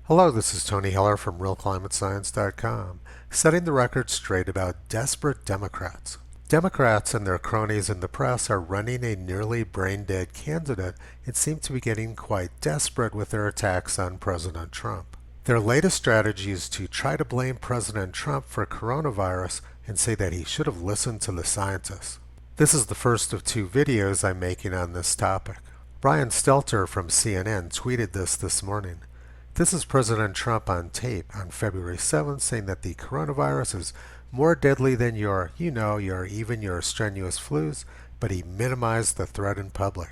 Hello, this is Tony Heller from RealClimateScience.com, setting the record straight about desperate Democrats. Democrats and their cronies in the press are running a nearly brain-dead candidate and seem to be getting quite desperate with their attacks on President Trump. Their latest strategy is to try to blame President Trump for coronavirus and say that he should have listened to the scientists. This is the first of two videos I'm making on this topic. Brian Stelter from CNN tweeted this morning. This is President Trump on tape on February 7th saying that the coronavirus is more deadly than your strenuous flus, but he minimized the threat in public.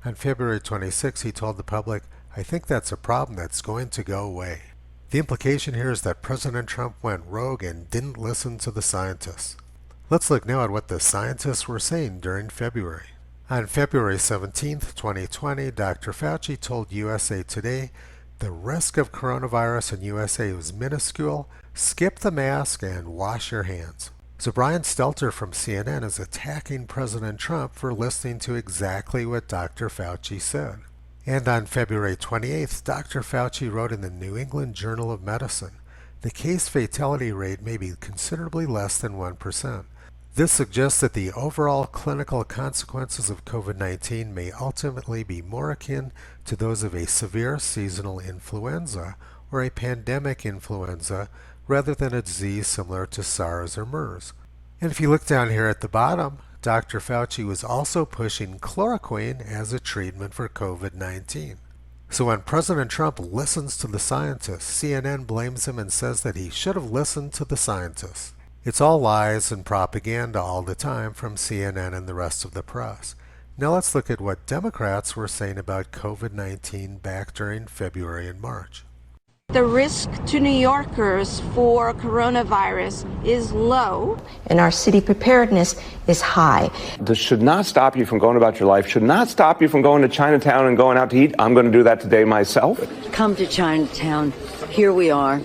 On February 26th, he told the public, "I think that's a problem that's going to go away." The implication here is that President Trump went rogue and didn't listen to the scientists. Let's look now at what the scientists were saying during February. On February 17th, 2020, Dr. Fauci told USA Today, "The risk of coronavirus in USA was minuscule. Skip the mask and wash your hands." So Brian Stelter from CNN is attacking President Trump for listening to exactly what Dr. Fauci said. And on February 28th, Dr. Fauci wrote in the New England Journal of Medicine, "The case fatality rate may be considerably less than 1%. This suggests that the overall clinical consequences of COVID-19 may ultimately be more akin to those of a severe seasonal influenza or a pandemic influenza rather than a disease similar to SARS or MERS." And if you look down here at the bottom, Dr. Fauci was also pushing chloroquine as a treatment for COVID-19. So when President Trump listens to the scientists, CNN blames him and says that he should have listened to the scientists. It's all lies and propaganda all the time from CNN and the rest of the press. Now let's look at what Democrats were saying about COVID-19 back during February and March. The risk to New Yorkers for coronavirus is low. And our city preparedness is high. This should not stop you from going about your life, should not stop you from going to Chinatown and going out to eat. I'm going to do that today myself. Come to Chinatown. Here we are.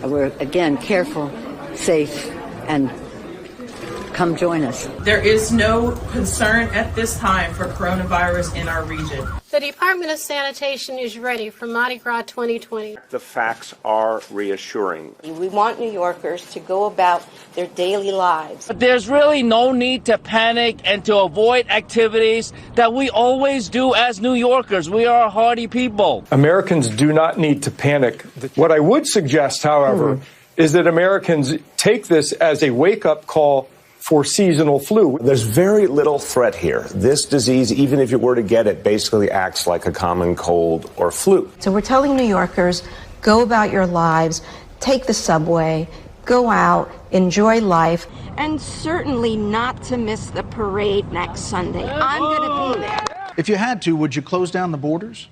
We're, again, careful, safe, and come join us. There is no concern at this time for coronavirus in our region. The Department of Sanitation is ready for Mardi Gras 2020. The facts are reassuring. We want New Yorkers to go about their daily lives. But there's really no need to panic and to avoid activities that we always do as New Yorkers. We are a hardy people. Americans do not need to panic. What I would suggest, however, is that Americans take this as a wake-up call for seasonal flu. There's very little threat here. This disease, even if you were to get it, basically acts like a common cold or flu. So we're telling New Yorkers, go about your lives, take the subway, go out, enjoy life. And certainly not to miss the parade next Sunday. I'm going to be there. If you had to, would you close down the borders?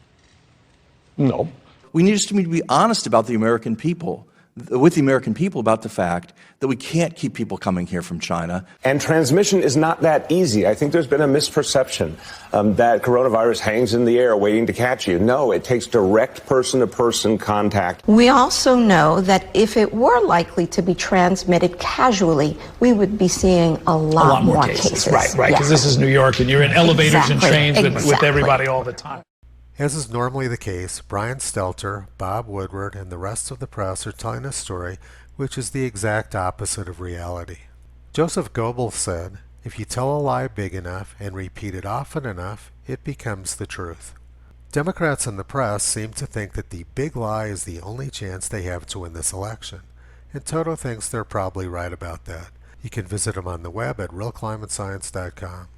No. We need to be honest about the American people. With the American people about the fact that we can't keep people coming here from China. And transmission is not that easy. I think there's been a misperception that coronavirus hangs in the air waiting to catch you. No, it takes direct person-to-person contact. We also know that if it were likely to be transmitted casually, we would be seeing a lot more cases. Right, because this is New York and you're in elevators and trains with everybody all the time. As is normally the case, Brian Stelter, Bob Woodward, and the rest of the press are telling a story which is the exact opposite of reality. Joseph Goebbels said, "If you tell a lie big enough and repeat it often enough, it becomes the truth." Democrats and the press seem to think that the big lie is the only chance they have to win this election, and Toto thinks they're probably right about that. You can visit him on the web at RealClimateScience.com.